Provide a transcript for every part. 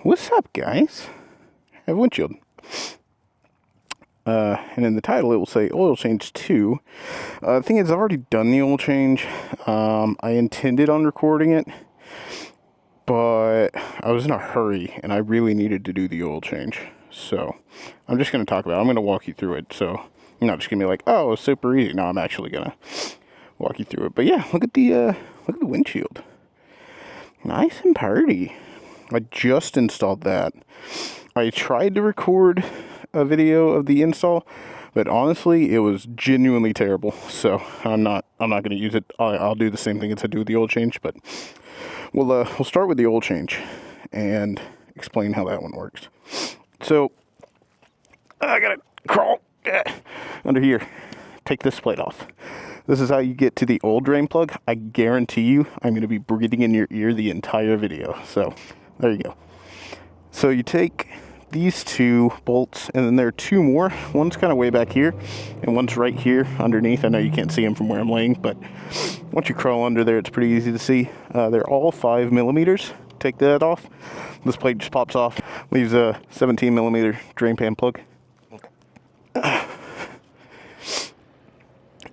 What's up, guys? I have Windshield. And in the title it will say oil change 2. The thing is, I've already done the oil change. I intended on recording it, but I was in a hurry and I really needed to do the oil change. So I'm just going to talk about it. I'm going to walk you through it. So you're not just going to be like, oh, it's super easy. No, I'm actually going to walk you through it. But yeah, look at the windshield. Nice and pretty. I just installed that. I tried to record a video of the install, but honestly, it was genuinely terrible. So I'm not going to use it. I'll do the same thing as I do with the oil change, but we'll start with the oil change and explain how that one works. So I gotta crawl under here. Take this plate off. This is how you get to the oil drain plug. I guarantee you, I'm going to be breathing in your ear the entire video. So there you go. So you take these two bolts, and then there are two more. One's kind of way back here, and one's right here underneath. I know you can't see them from where I'm laying, but once you crawl under there, it's pretty easy to see. They're all 5 millimeters. Take that off. This plate just pops off, leaves a 17 millimeter drain pan plug.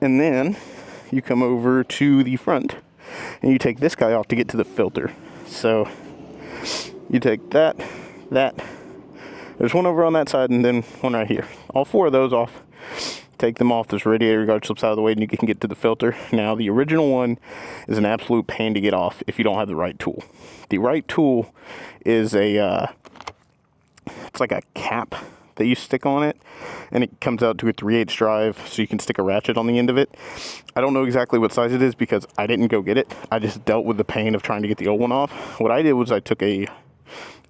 And then you come over to the front, and you take this guy off to get to the filter. So you take that. There's one over on that side, and then one right here. All 4 of those off. Take them off. This radiator guard slips out of the way, and you can get to the filter. Now, the original one is an absolute pain to get off if you don't have the right tool. The right tool is it's like a cap that you stick on it, and it comes out to a 3/8 drive, so you can stick a ratchet on the end of it. I don't know exactly what size it is because I didn't go get it. I just dealt with the pain of trying to get the old one off. What I did was I took a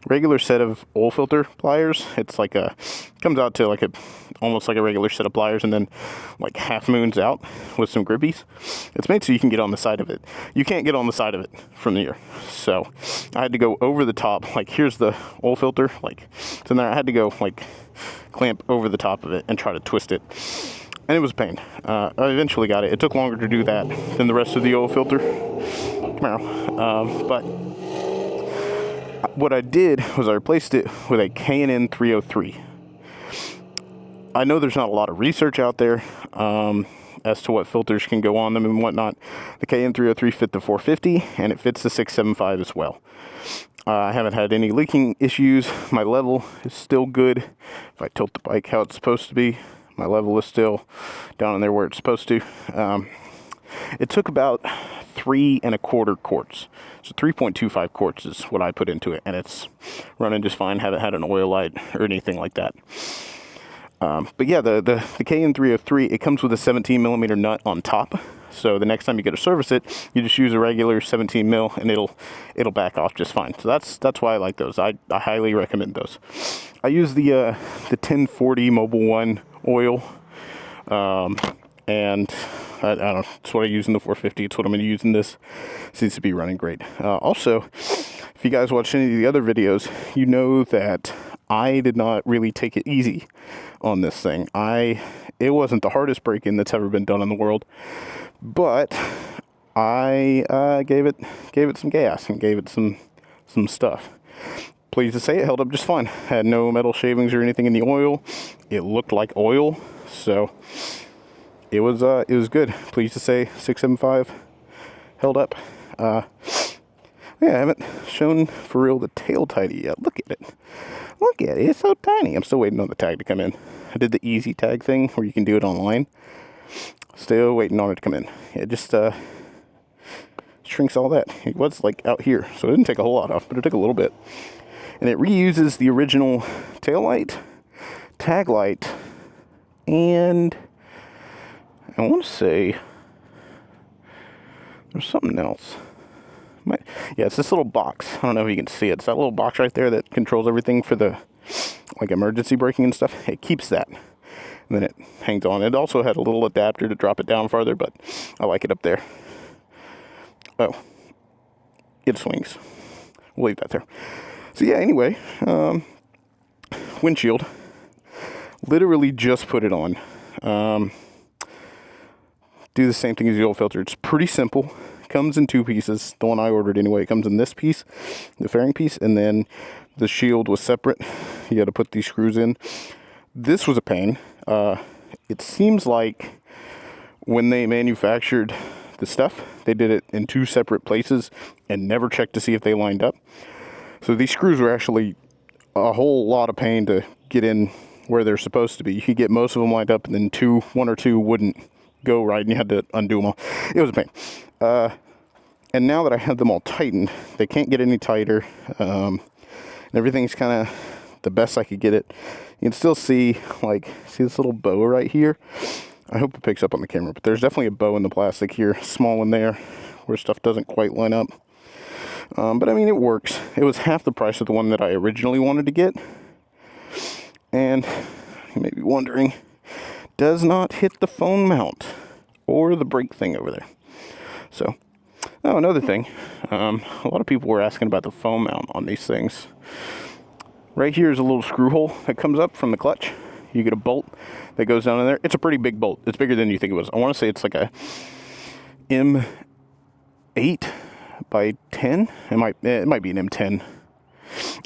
regular set of oil filter pliers. It's like comes out to like almost like a regular set of pliers, and then like half moons out with some grippies. It's made so you can get on the side of it. You can't get on the side of it from the ear. So I had to go over the top. Like, here's the oil filter, like it's in there. I had to go like clamp over the top of it and try to twist it, and it was a pain. I eventually got it. It took longer to do that than the rest of the oil filter. But what I did was I replaced it with a K&N 303. I know there's not a lot of research out there as to what filters can go on them and whatnot. The K&N 303 fit the 450, and it fits the 675 as well. I haven't had any leaking issues. My level is still good. If I tilt the bike how it's supposed to be, my level is still down in there where it's supposed to. It took about 3 1/4 quarts. So 3.25 quarts is what I put into it, and it's running just fine. Haven't had an oil light or anything like that. But yeah, the K&N 303, it comes with a 17 millimeter nut on top. So the next time you go to service it, you just use a regular 17 mil, and it'll back off just fine. So that's why I like those. I highly recommend those. I use the 1040 Mobile One oil, and I don't know, it's what I use in the 450. It's what I'm going to use in this. Seems to be running great. Also, if you guys watched any of the other videos, you know that I did not really take it easy on this thing. It wasn't the hardest break-in that's ever been done in the world, but I gave it some gas and gave it some stuff. Pleased to say it held up just fine. Had no metal shavings or anything in the oil. It looked like oil, so it was good. Pleased to say 675 held up. Yeah, I haven't shown for real the tail tidy yet. Look at it. Look at it. It's so tiny. I'm still waiting on the tag to come in. I did the easy tag thing where you can do it online. Still waiting on it to come in. It just shrinks all that. It was like out here, so it didn't take a whole lot off, but it took a little bit. And it reuses the original tail light, tag light, and I want to say there's something else. Yeah, it's this little box. I don't know if you can see it. It's that little box right there that controls everything for the like emergency braking and stuff. It keeps that, and then it hangs on. It also had a little adapter to drop it down farther, but I like it up there. Oh, it swings. We'll leave that there. So yeah, anyway, windshield. Literally just put it on. Do the same thing as the oil filter. It's pretty simple. Comes in 2 pieces. The one I ordered anyway, it comes in this piece, the fairing piece, and then the shield was separate. You had to put these screws in. This was a pain. It seems like when they manufactured the stuff, they did it in 2 separate places and never checked to see if they lined up. So these screws were actually a whole lot of pain to get in where they're supposed to be. You could get most of them lined up, and then 1 or 2 wouldn't go right, and you had to undo them all. It was a pain. And now that I have them all tightened, they can't get any tighter. And everything's kind of the best I could get it. You can still see this little bow right here. I hope it picks up on the camera, but there's definitely a bow in the plastic here, small in there, where stuff doesn't quite line up. But I mean, it works. It was half the price of the one that I originally wanted to get. And you may be wondering, does not hit the phone mount or the brake thing over there. So, another thing, a lot of people were asking about the phone mount on these things. Right here is a little screw hole that comes up from the clutch. You get a bolt that goes down in there. It's a pretty big bolt. It's bigger than you think it was. I want to say it's like a M8 by 10. It might be an M10.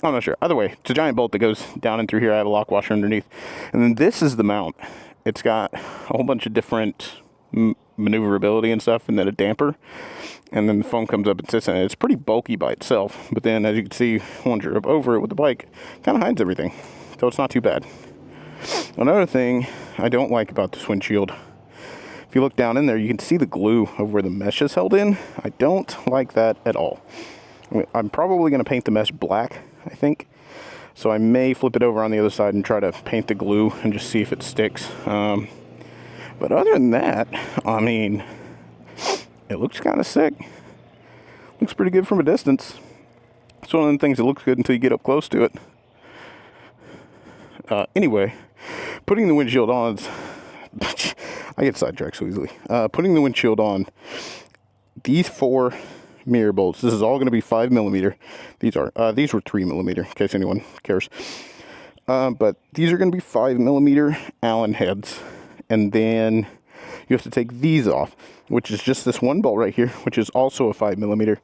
I'm not sure. Either way, it's a giant bolt that goes down and through here. I have a lock washer underneath. And then this is the mount. It's got a whole bunch of different maneuverability and stuff, and then a damper. And then the phone comes up and sits in it. It's pretty bulky by itself. But then, as you can see, once you're up over it with the bike, it kind of hides everything. So it's not too bad. Another thing I don't like about this windshield, if you look down in there, you can see the glue of where the mesh is held in. I don't like that at all. I'm probably going to paint the mesh black, I think. So I may flip it over on the other side and try to paint the glue and just see if it sticks. But other than that, I mean, it looks kind of sick. Looks pretty good from a distance. It's one of the things that looks good until you get up close to it. Anyway, putting the windshield on, I get sidetracked so easily. Putting the windshield on, these 4 mirror bolts, this is all going to be 5mm. These were 3mm, in case anyone cares. But these are going to be 5mm Allen heads. And then you have to take these off, which is just this one bolt right here, which is also a 5mm.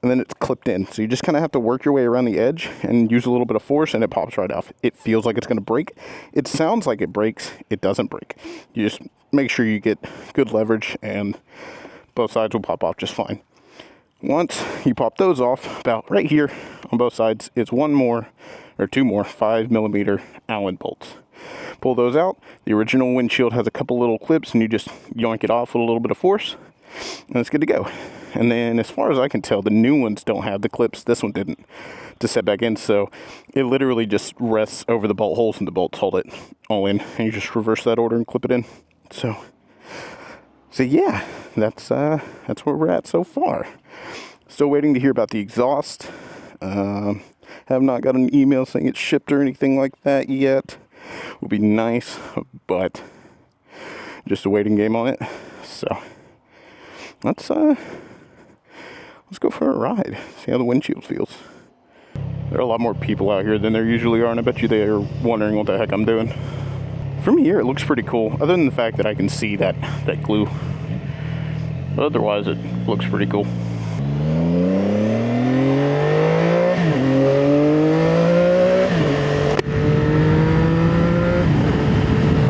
And then it's clipped in. So you just kind of have to work your way around the edge and use a little bit of force, and it pops right off. It feels like it's going to break. It sounds like it breaks. It doesn't break. You just make sure you get good leverage, and both sides will pop off just fine. Once you pop those off, about right here on both sides, it's 2 more 5mm Allen bolts. Pull those out. The original windshield has a couple little clips, and you just yoink it off with a little bit of force, and it's good to go. And then, as far as I can tell, the new ones don't have the clips. This one didn't, to set back in. So it literally just rests over the bolt holes, and the bolts hold it all in. And you just reverse that order and clip it in. So yeah, that's where we're at so far. Still waiting to hear about the exhaust. Have not got an email saying it's shipped or anything like that yet. Would be nice, but just a waiting game on it. So let's go for a ride, see how the windshield feels. There are a lot more people out here than there usually are, and I bet you they are wondering what the heck I'm doing. From here, it looks pretty cool, other than the fact that I can see that glue. But otherwise, it looks pretty cool.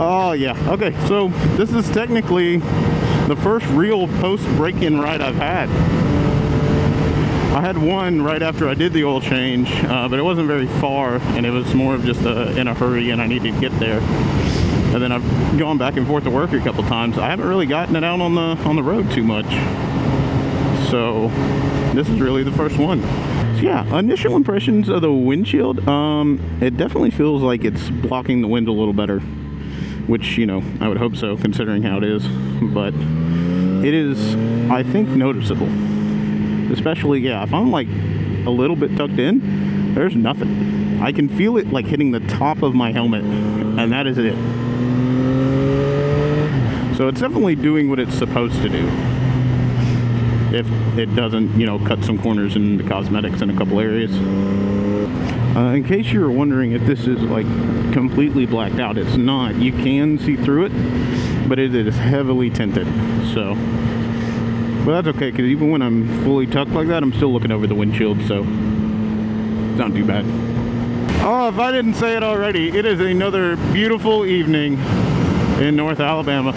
Oh yeah, okay, so this is technically the first real post break-in ride I've had. I had one right after I did the oil change, but it wasn't very far, and it was more of just in a hurry, and I needed to get there. And then I've gone back and forth to work a couple times. I haven't really gotten it out on the road too much, so this is really the first one. So yeah, initial impressions of the windshield. It definitely feels like it's blocking the wind a little better, which, you know, I would hope so considering how it is, but it is, I think, noticeable. Especially, yeah, if I'm like a little bit tucked in, there's nothing. I can feel it like hitting the top of my helmet, and that is it. So it's definitely doing what it's supposed to do. If it doesn't, you know, cut some corners in the cosmetics in a couple areas. In case you were wondering if this is like completely blacked out, it's not. You can see through it, but it is heavily tinted. So, but that's okay, because even when I'm fully tucked like that, I'm still looking over the windshield. So It's not too bad. Oh, if I didn't say it already, it is another beautiful evening in North Alabama.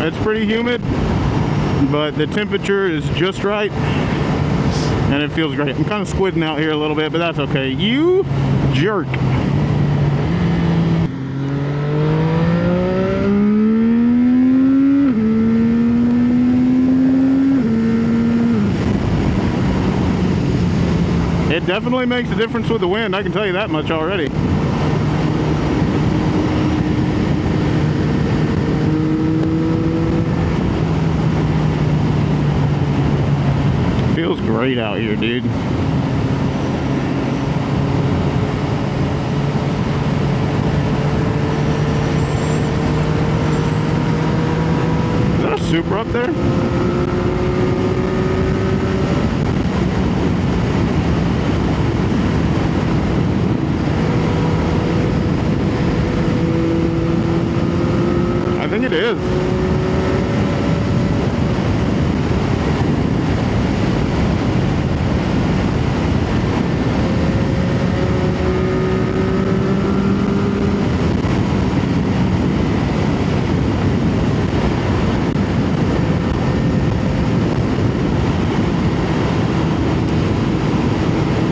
It's pretty humid, but the temperature is just right, and it feels great. I'm kind of squidding out here a little bit, but that's okay. You jerk. It definitely makes a difference with the wind, I can tell you that much already. Feels great out here, dude. Is that a Supra up there? I think it is.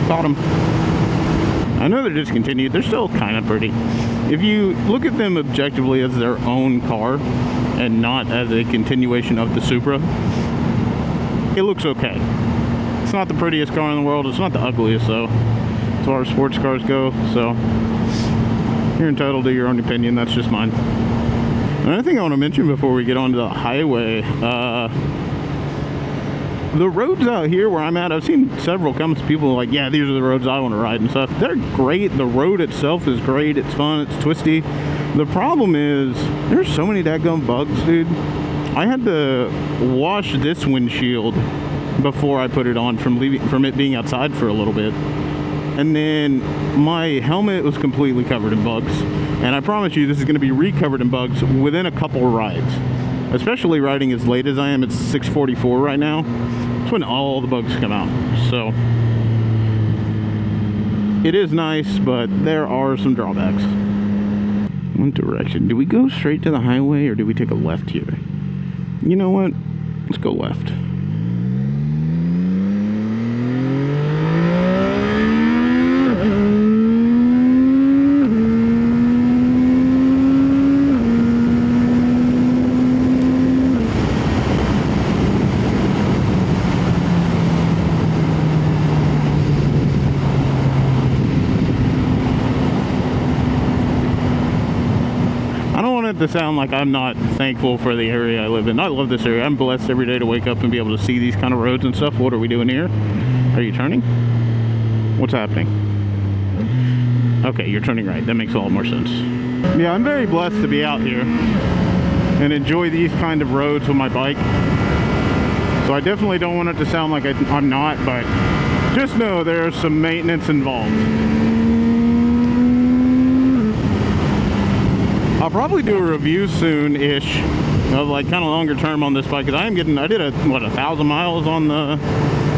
Bottom. I know they're discontinued. They're still kind of pretty. If you look at them objectively as their own car and not as a continuation of the Supra, it looks okay. It's not the prettiest car in the world. It's not the ugliest, though, as far as sports cars go. So you're entitled to your own opinion. That's just mine. Another thing I want to mention before we get onto the highway, the roads out here where I'm at, I've seen several comments, people like, yeah, these are the roads I want to ride and stuff. They're great. The road itself is great. It's fun. It's twisty. The problem is there's so many dadgum bugs, dude. I had to wash this windshield before I put it on from it being outside for a little bit. And then my helmet was completely covered in bugs. And I promise you, this is going to be recovered in bugs within a couple rides. Especially riding as late as I am. It's 6:44 right now. It's when all the bugs come out. So it is nice, but there are some drawbacks. What direction? Do we go straight to the highway or do we take a left here? You know what? Let's go left. To sound like I'm not thankful for the area I live in. I love this area. I'm blessed every day to wake up and be able to see these kind of roads and stuff. What are we doing here? Are you turning? What's happening? Okay, you're turning right. That makes a lot more sense. Yeah, I'm very blessed to be out here and enjoy these kind of roads with my bike. So I definitely don't want it to sound like I'm not, but just know there's some maintenance involved. I'll probably do a review soon-ish of like kind of longer term on this bike, because I did 1,000 miles on the,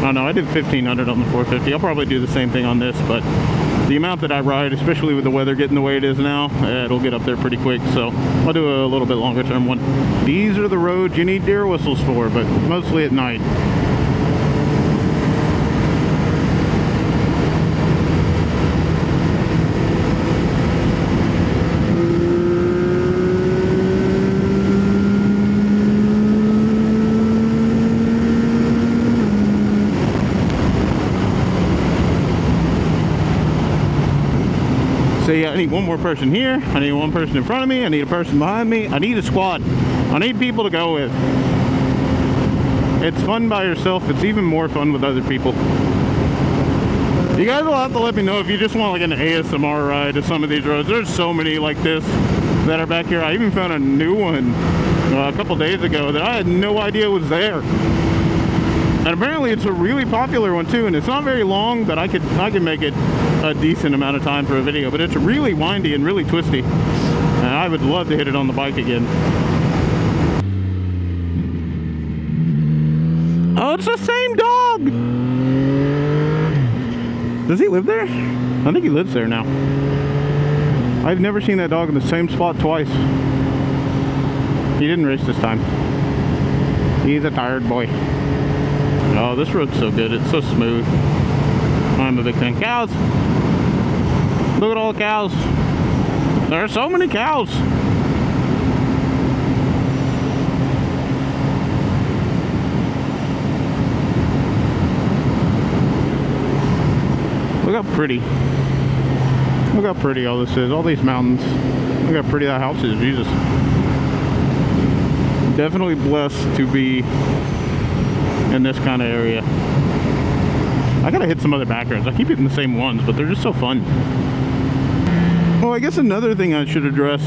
oh no, I did 1,500 on the 450. I'll probably do the same thing on this, but the amount that I ride, especially with the weather getting the way it is now, it'll get up there pretty quick, so I'll do a little bit longer term one. These are the roads you need deer whistles for, but mostly at night. See, I need one more person here. I need one person in front of me. I need a person behind me. I need a squad. I need people to go with. It's fun by yourself. It's even more fun with other people. You guys will have to let me know if you just want like an ASMR ride to some of these roads. There's so many like this that are back here. I even found a new one a couple days ago that I had no idea was there. And apparently it's a really popular one too, and it's not very long, but I could make it a decent amount of time for a video. But it's really windy and really twisty, and I would love to hit it on the bike again. Oh, it's the same dog! Does he live there? I think he lives there now. I've never seen that dog in the same spot twice. He didn't race this time. He's a tired boy. Oh, this road's so good. It's so smooth. I'm a big fan. Cows! Look at all the cows. There are so many cows. Look how pretty. Look how pretty all this is. All these mountains. Look how pretty that house is. Jesus. Definitely blessed to be in this kind of area. I gotta hit some other back roads. I keep hitting the same ones, but they're just so fun. Well, I guess another thing I should address,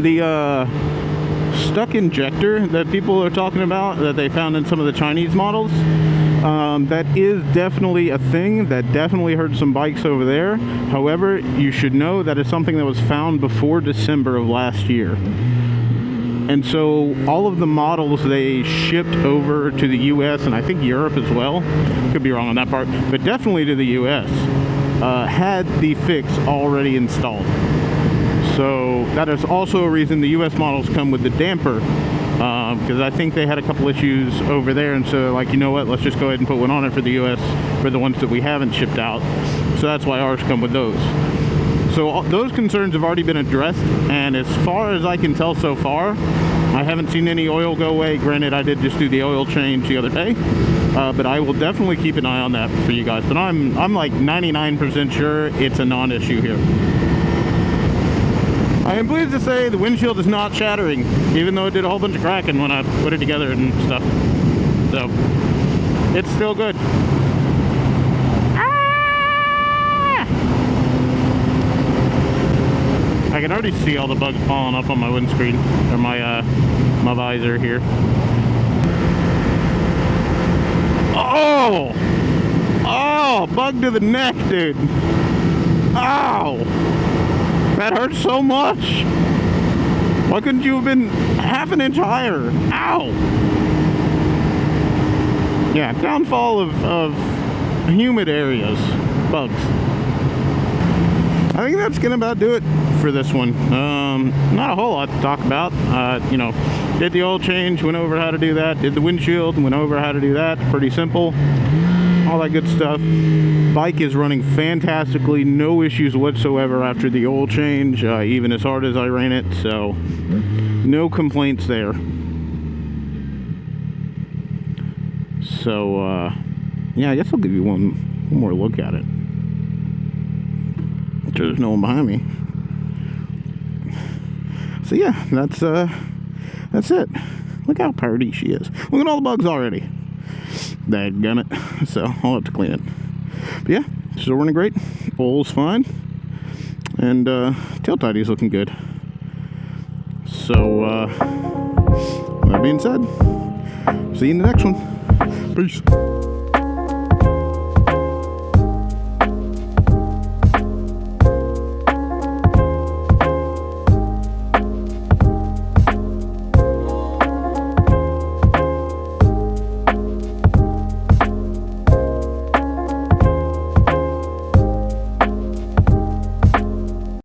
the stuck injector that people are talking about that they found in some of the Chinese models. That is definitely a thing that definitely hurt some bikes over there. However, you should know that it's something that was found before December of last year. And so all of the models they shipped over to the US and I think Europe as well, could be wrong on that part, but definitely to the US, had the fix already installed. So that is also a reason the US models come with the damper, because I think they had a couple issues over there, and so like, you know what, let's just go ahead and put one on it for the US for the ones that we haven't shipped out. So that's why ours come with those. So those concerns have already been addressed, and as far as I can tell so far, I haven't seen any oil go away. Granted, I did just do the oil change the other day, but I will definitely keep an eye on that for you guys. But I'm like 99% sure it's a non-issue here. I am pleased to say the windshield is not shattering, even though it did a whole bunch of cracking when I put it together and stuff. So, it's still good. I can already see all the bugs falling off on my windscreen, or my visor here. Oh! Oh! Bug to the neck, dude! Ow! That hurts so much! Why couldn't you have been half an inch higher? Ow! Yeah, downfall of humid areas. Bugs. I think that's gonna about do it for this one. Not a whole lot to talk about. You know, did the oil change, went over how to do that. Did the windshield, went over how to do that. Pretty simple. All that good stuff. Bike is running fantastically, no issues whatsoever after the oil change, even as hard as I ran it, so no complaints there. So, yeah, I guess I'll give you one more look at it. There's no one behind me. So yeah, that's it. Look how pretty she is. Look at all the bugs already. Dadgummit. So I'll have to clean it. But yeah, still running great. Oil's fine. And tail tidy's looking good. So that being said, see you in the next one. Peace.